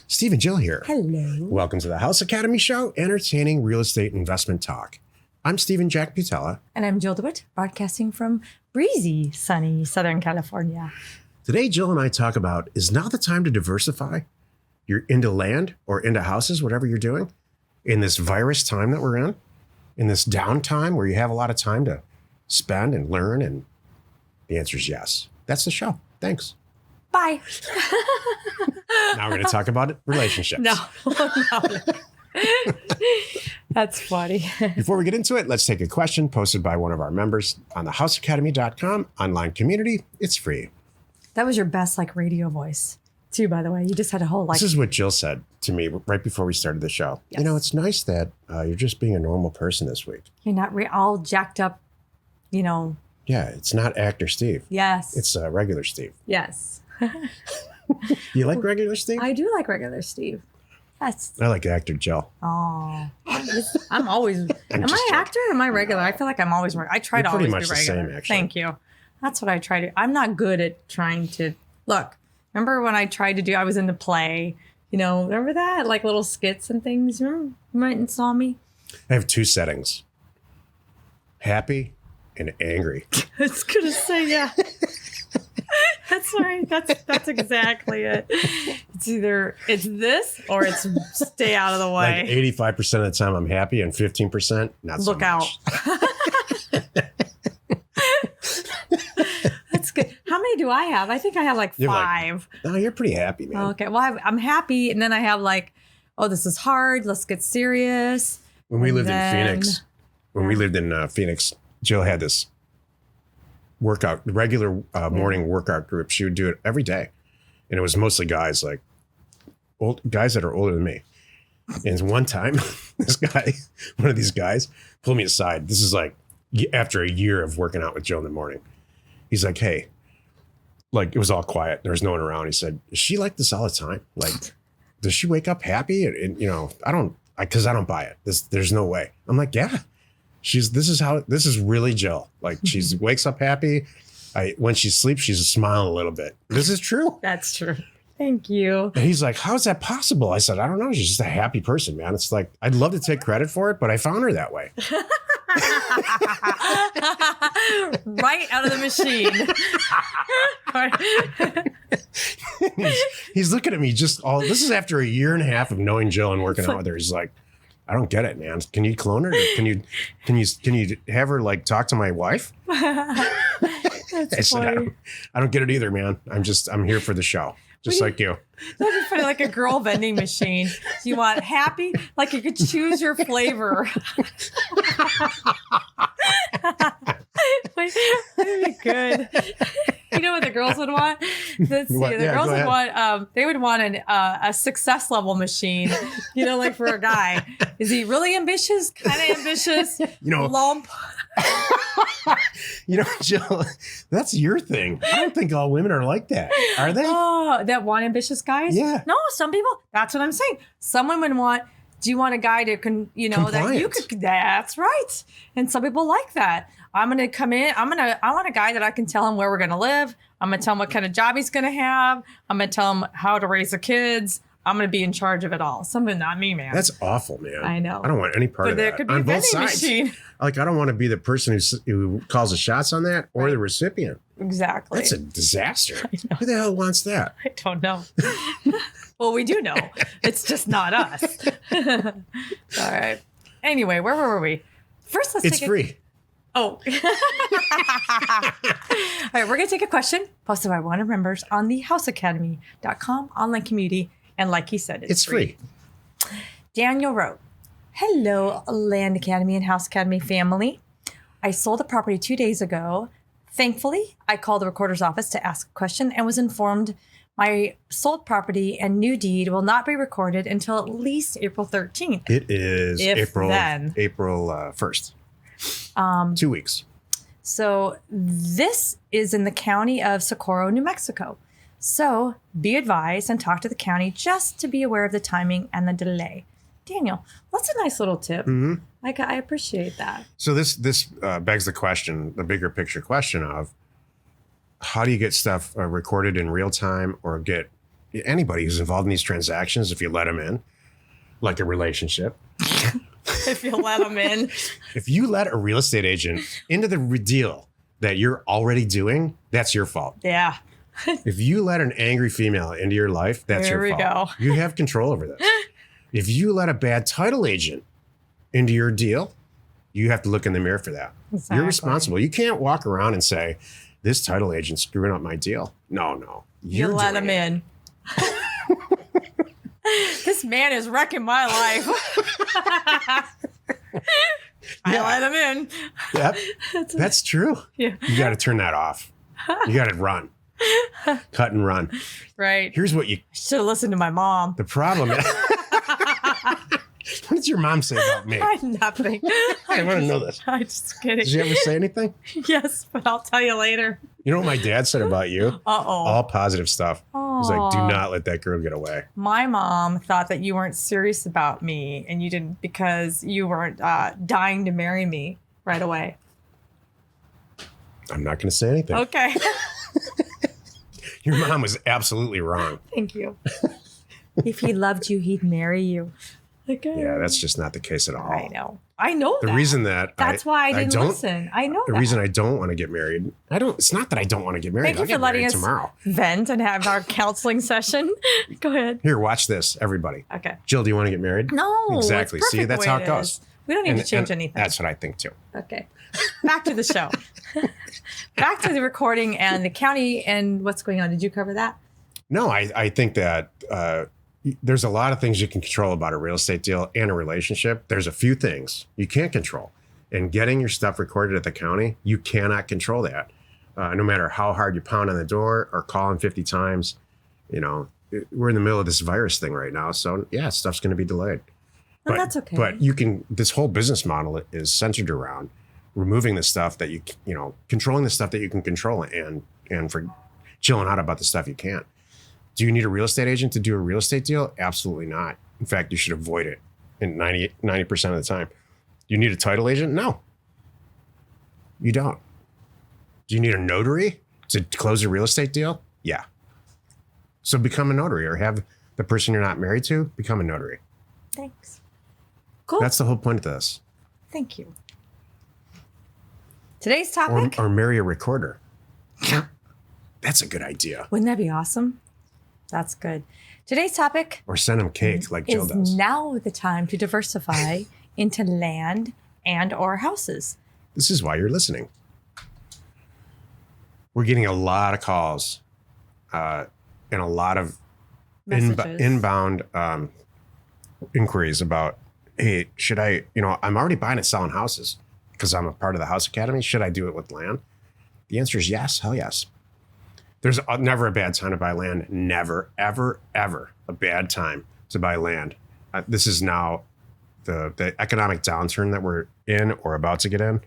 Steve and Jill here. Hello. Welcome to the House Academy Show, entertaining real estate investment talk. I'm Stephen Jack Butella. And I'm Jill DeWitt, broadcasting from breezy, sunny Southern California. Today, Jill and I talk about, is now the time to diversify? You're into land or into houses, whatever you're doing, in this virus time that we're in this downtime where you have a lot of time to spend and learn, and the answer is yes. That's the show. Thanks. Bye. Now we're going to talk about relationships. No. That's funny. Before we get into it, let's take a question posted by one of our members on the houseacademy.com online community. It's free. That was your best radio voice too, by the way. You just had a whole This is what Jill said to me right before we started the show. Yes. You know, it's nice that you're just being a normal person this week. You're not all jacked up, Yeah, it's not actor Steve. Yes. It's regular Steve. Yes. You like regular Steve? I do like regular Steve. Yes. I like actor Jill. Oh, I'm always. Am I joking. actor or am I regular? I feel like I'm always. I try to You're pretty always much be the regular. same, actually. Thank you. That's what I try to. I'm not good at trying to look. Remember when I tried to do? I was in the play. Remember that little skits and things. Remember? You might have saw me. I have two settings: happy and angry. I was gonna say yeah. That's right. That's exactly it. It's either it's this or it's stay out of the way. 85% of the time I'm happy, and 15% not so Look much. out. That's good. How many do I have? I think I have You have, 5. No, you're pretty happy, man. Okay. Well, I'm happy. And then I have oh, this is hard. Let's get serious. When we lived then- in Phoenix, Jill had this regular morning workout group. She would do it every day. And it was mostly guys, guys that are older than me. And one time, one of these guys pulled me aside. This is after a year of working out with Jill in the morning. He's like, hey, it was all quiet. There was no one around. He said, is she like this all the time? Does she wake up happy? And because I don't buy it. There's no way. I'm like, yeah. This is really Jill. She wakes up happy. When she sleeps, she's smiling a little bit. This is true. That's true. Thank you. And he's like, how is that possible? I said, I don't know. She's just a happy person, man. It's I'd love to take credit for it, but I found her that way. Right out of the machine. he's looking at me this is after a year and a half of knowing Jill and working out with her. He's like, I don't get it, man. Can you clone her? Can you have her talk to my wife? That's I said, funny. I don't get it either, man. I'm here for the show. Just like you. That'd be funny, like a girl vending machine. Do you want happy? You could choose your flavor. That'd be good. You know what the girls would want? The girls would want. They would want a success level machine. For a guy, is he really ambitious? Kind of ambitious. Lump. Jill, that's your thing. I don't think all women are like that. Are they? Oh, that want ambitious guys? Yeah. No, some people. That's what I'm saying. Some women want. Do you want a guy that can, that you could? That's right. And some people like that. I'm gonna come in. I want a guy that I can tell him where we're gonna live. I'm gonna tell him what kind of job he's gonna have. I'm gonna tell him how to raise the kids. I'm gonna be in charge of it all. Something not me, man. That's awful, man. I know. I don't want any part of that. There could be on a both vending sides. machine. I don't want to be the person who calls the shots on that or the recipient. Exactly. That's a disaster. Who the hell wants that? I don't know. Well, we do know. It's just not us. All right. Anyway, where were we? First, It's free. Oh. All right, we're going to take a question posted by one of our members on the houseacademy.com online community. And like he said, it's free. Daniel wrote, hello, Land Academy and House Academy family. I sold a property 2 days ago. Thankfully, I called the recorder's office to ask a question and was informed my sold property and new deed will not be recorded until at least April 13th. It is April 1st. 2 weeks. So this is in the county of Socorro, New Mexico. So be advised and talk to the county just to be aware of the timing and the delay. Daniel, that's a nice little tip. Mm-hmm. I appreciate that. So this begs the question, the bigger picture question of how do you get stuff recorded in real time or get anybody who's involved in these transactions, if you let them in, like a relationship. If you let them in. If you let a real estate agent into the deal that you're already doing, that's your fault. Yeah. If you let an angry female into your life, that's There your we fault. go. You have control over this. If you let a bad title agent into your deal, you have to look in the mirror for that. Exactly. You're responsible. You can't walk around and say, this title agent's screwing up my deal. No. You let them in. This man is wrecking my life. I let him in. Yep. That's true. Yeah. You got to turn that off. You got to run. Cut and run. Right. Here's what you Should have listened to my mom. the problem is. What did your mom say about me? Nothing. I want to know this. I'm just kidding. Did she ever say anything? Yes, but I'll tell you later. You know what my dad said about you? Uh-oh. All positive stuff. He's like, do not let that girl get away. My mom thought that you weren't serious about me and you didn't because you weren't dying to marry me right away. I'm not going to say anything. Okay. Your mom was absolutely wrong. Thank you. If he loved you, he'd marry you. Okay. Yeah, that's just not the case at all. I know. I know The that. reason that That's why I didn't don't, listen. I know the that. reason I don't want to get married, it's not that I don't want to get married. Thank I'll you for get letting married us tomorrow. vent and have our counseling session. Go ahead. Here, watch this, everybody. Okay. Jill, do you want to get married? No. Exactly. It's See, perfect that's the way how it goes. is. We don't need to change anything. That's what I think too. Okay. Back to the show. Back to the recording and the county and what's going on. Did you cover that? No, I think that there's a lot of things you can control about a real estate deal and a relationship. There's a few things you can't control. And getting your stuff recorded at the county, you cannot control that. No matter how hard you pound on the door or call them 50 times, we're in the middle of this virus thing right now. So yeah, stuff's going to be delayed. Well, that's okay. But this whole business model is centered around removing the stuff that controlling the stuff that you can control and for chilling out about the stuff you can't. Do you need a real estate agent to do a real estate deal? Absolutely not. In fact, you should avoid it in 90% of the time. Do you need a title agent? No, you don't. Do you need a notary to close a real estate deal? Yeah. So become a notary or have the person you're not married to become a notary. Thanks. Cool. That's the whole point of this. Thank you. Today's topic. Or marry a recorder. That's a good idea. Wouldn't that be awesome? That's good. Today's topic. Or send them cake like Jill does. Is now the time to diversify into land and or houses. This is why you're listening. We're getting a lot of calls and a lot of inbound inquiries about, hey, should I, I'm already buying and selling houses because I'm a part of the House Academy. Should I do it with land? The answer is yes. Hell yes. There's never a bad time to buy land. Never, ever, ever a bad time to buy land. This is now the economic downturn that we're in or about to get in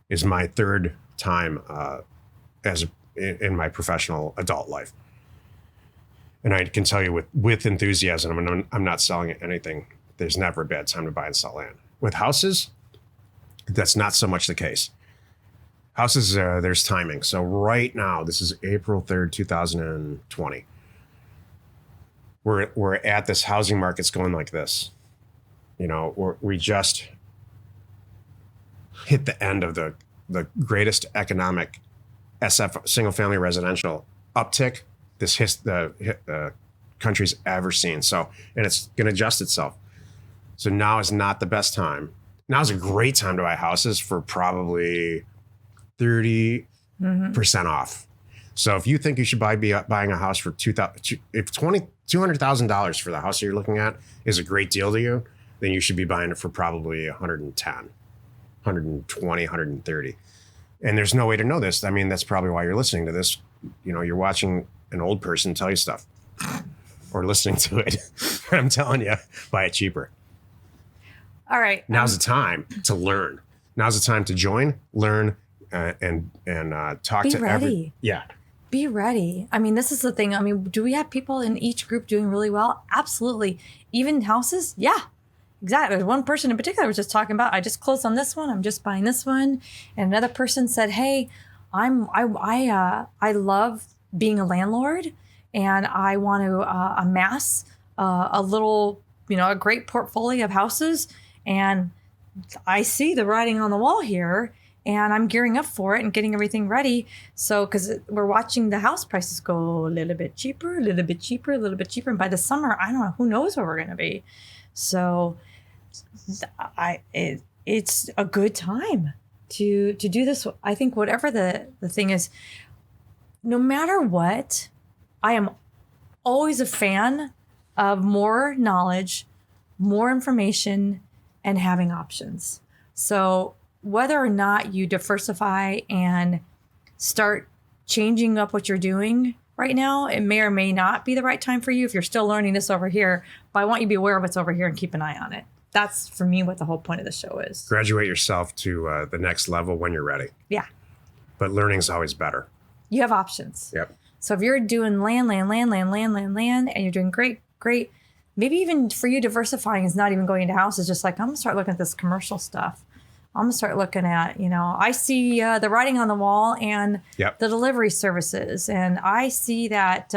is my third time in my professional adult life. And I can tell you with enthusiasm, I'm not selling anything. There's never a bad time to buy and sell land. With houses, that's not so much the case. Houses, there's timing. So right now, this is April 3rd, 2020. We're at this housing market's going like this. We just hit the end of the greatest economic SF single family residential uptick the country's ever seen. So, and it's going to adjust itself. So now is not the best time. Now is a great time to buy houses for probably 30% off. So if you think you should buying a house for $200,000 for the house you're looking at is a great deal to you, then you should be buying it for probably 110, 120, 130. And there's no way to know this. I mean, that's probably why you're listening to this. You're watching an old person tell you stuff or listening to it. I'm telling you, buy it cheaper. All right. Now's the time to learn. Now's the time to join, learn, and talk to ready. Yeah. Be ready. I mean, this is the thing. I mean, do we have people in each group doing really well? Absolutely. Even houses? Yeah, exactly. There's one person in particular was just talking about, I just closed on this one. I'm just buying this one. And another person said, hey, I love being a landlord and I want to amass a little, a great portfolio of houses. And I see the writing on the wall here, and I'm gearing up for it and getting everything ready. So, because we're watching the house prices go a little bit cheaper, a little bit cheaper, a little bit cheaper. And by the summer, I don't know, who knows where we're going to be. So it's a good time to do this. I think whatever the thing is, no matter what, I am always a fan of more knowledge, more information, and having options. So whether or not you diversify and start changing up what you're doing right now, it may or may not be the right time for you if you're still learning this over here. But I want you to be aware of what's over here and keep an eye on it. That's, for me, what the whole point of the show is. Graduate yourself to the next level when you're ready. Yeah. But learning's always better. You have options. Yep. So if you're doing land, and you're doing great, maybe even for you, diversifying is not even going into houses. Just like, I'm going to start looking at this commercial stuff. I'm going to start looking at, I see the writing on the wall and the delivery services. And I see that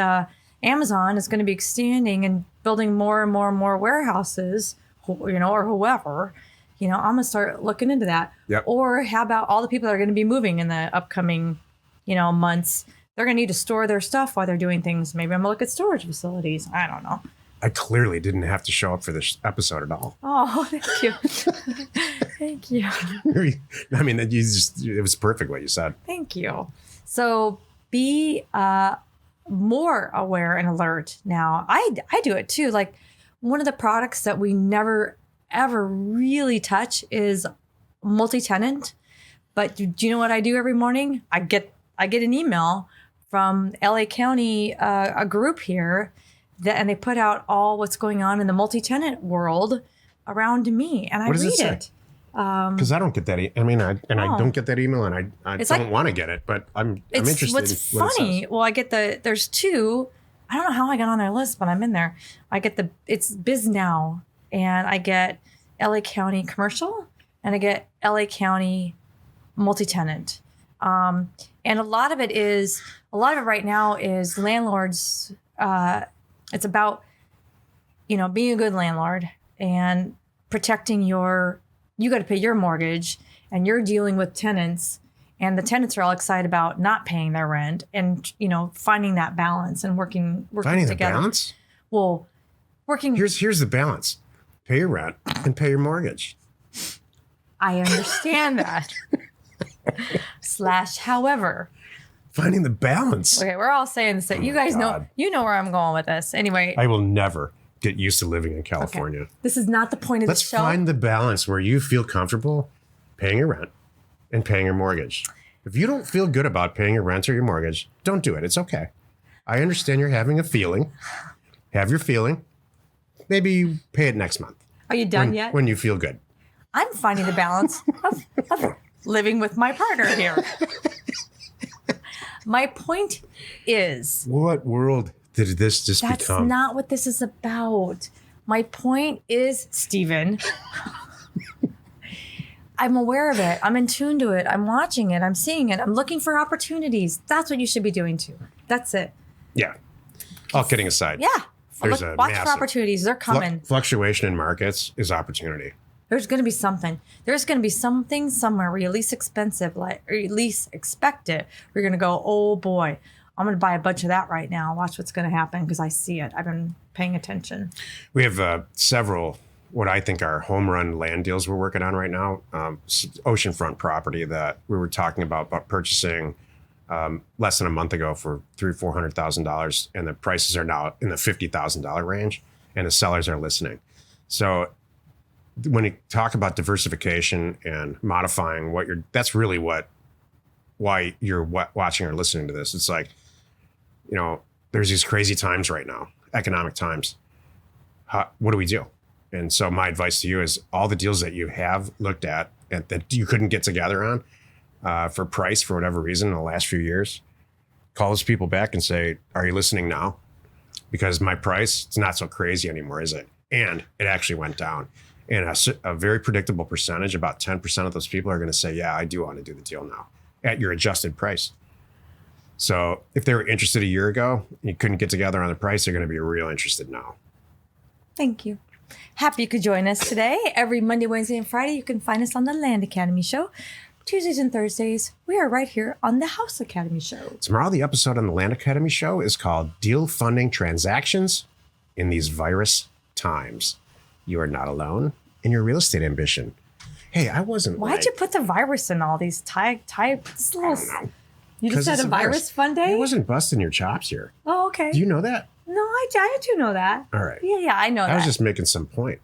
Amazon is going to be expanding and building more and more and more warehouses, or whoever. I'm going to start looking into that. Yep. Or how about all the people that are going to be moving in the upcoming, months? They're going to need to store their stuff while they're doing things. Maybe I'm going to look at storage facilities. I don't know. I clearly didn't have to show up for this episode at all. Oh, thank you. Thank you. I mean, it was perfect what you said. Thank you. So be more aware and alert now. I do it too. Like, one of the products that we never, ever really touch is multi-tenant. But do you know what I do every morning? I get an email from LA County, a group here, and they put out all what's going on in the multi-tenant world around me, and I read it. Because I don't get that. I don't get that email, and I don't want to get it, but I'm interested. What's funny? Well, I get there's two. I don't know how I got on their list, but I'm in there. I get it's Biz Now, and I get LA County commercial, and I get LA County multi-tenant. And a lot of it right now is landlords. It's about, being a good landlord and protecting you got to pay your mortgage, and you're dealing with tenants, and the tenants are all excited about not paying their rent, and, finding that balance and working finding together. The balance? Well, working. Here's the balance. Pay your rent and pay your mortgage. I understand that. However. Finding the balance. Okay, we're all saying this. You guys know where I'm going with this. Anyway. I will never get used to living in California. Okay. This is not the point of the show. Let's find the balance where you feel comfortable paying your rent and paying your mortgage. If you don't feel good about paying your rent or your mortgage, don't do it. It's okay. I understand you're having a feeling. Have your feeling. Maybe you pay it next month. Are you done yet? When you feel good. I'm finding the balance of living with my partner here. My point is... What world did this just become? That's not what this is about. My point is, Stephen, I'm aware of it. I'm in tune to it. I'm watching it. I'm seeing it. I'm looking for opportunities. That's what you should be doing too. That's it. Yeah. All kidding aside. Yeah. Watch for opportunities. They're coming. Fluctuation in markets is opportunity. There's going to be something. There's going to be something somewhere where you least expect it. We're going to go, oh boy, I'm going to buy a bunch of that right now. Watch what's going to happen, because I see it. I've been paying attention. We have several what I think are home run land deals we're working on right now. Oceanfront property that we were talking about purchasing less than a month ago for $300,000-$400,000, and the prices are now in the $50,000 range, and the sellers are listening. So when you talk about diversification and modifying that's really why you're watching or listening to this. It's like, there's these crazy times right now, economic times. What do we do? And so my advice to you is all the deals that you have looked at and that you couldn't get together on for price, for whatever reason, in the last few years, call those people back and say, are you listening now? Because my price, it's not so crazy anymore, is it? And it actually went down. And a very predictable percentage, about 10% of those people are going to say, yeah, I do want to do the deal now at your adjusted price. So if they were interested a year ago, you couldn't get together on the price, they're going to be real interested now. Thank you. Happy you could join us today. Every Monday, Wednesday, and Friday, you can find us on the Land Academy Show. Tuesdays and Thursdays, we are right here on the House Academy Show. Tomorrow, the episode on the Land Academy Show is called Deal Funding Transactions in These Virus Times. You are not alone in your real estate ambition. Hey, I wasn't. Why'd you put the virus in all these types? I don't know. You just had a virus fun day? I wasn't busting your chops here. Oh, okay. Do you know that? No, I do know that. All right. Yeah, I know that. I was just making some point.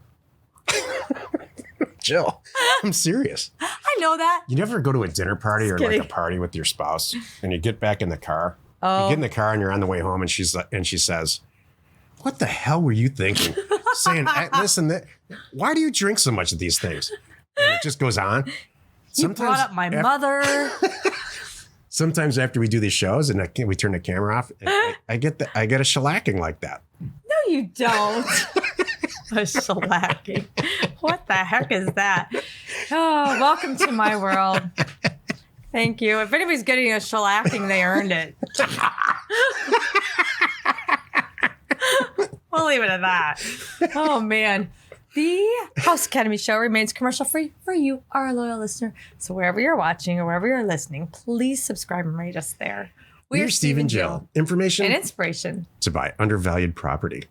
Jill, I'm serious. I know that. You never go to a dinner party Just or kidding. like a party with your spouse and you get back in the car. Oh. You get in the car and you're on the way home and she says, "What the hell were you thinking? Saying, listen, why do you drink so much of these things?" And it just goes on. You brought up my mother. Sometimes after we do these shows and we turn the camera off, I get a shellacking like that. No, you don't. A shellacking. What the heck is that? Oh, welcome to my world. Thank you. If anybody's getting a shellacking, they earned it. We'll leave it at that. Oh, man. The House Academy Show remains commercial free for you, our loyal listener. So wherever you're watching or wherever you're listening, please subscribe and rate us there. We're Steve and Jill. Information and inspiration to buy undervalued property.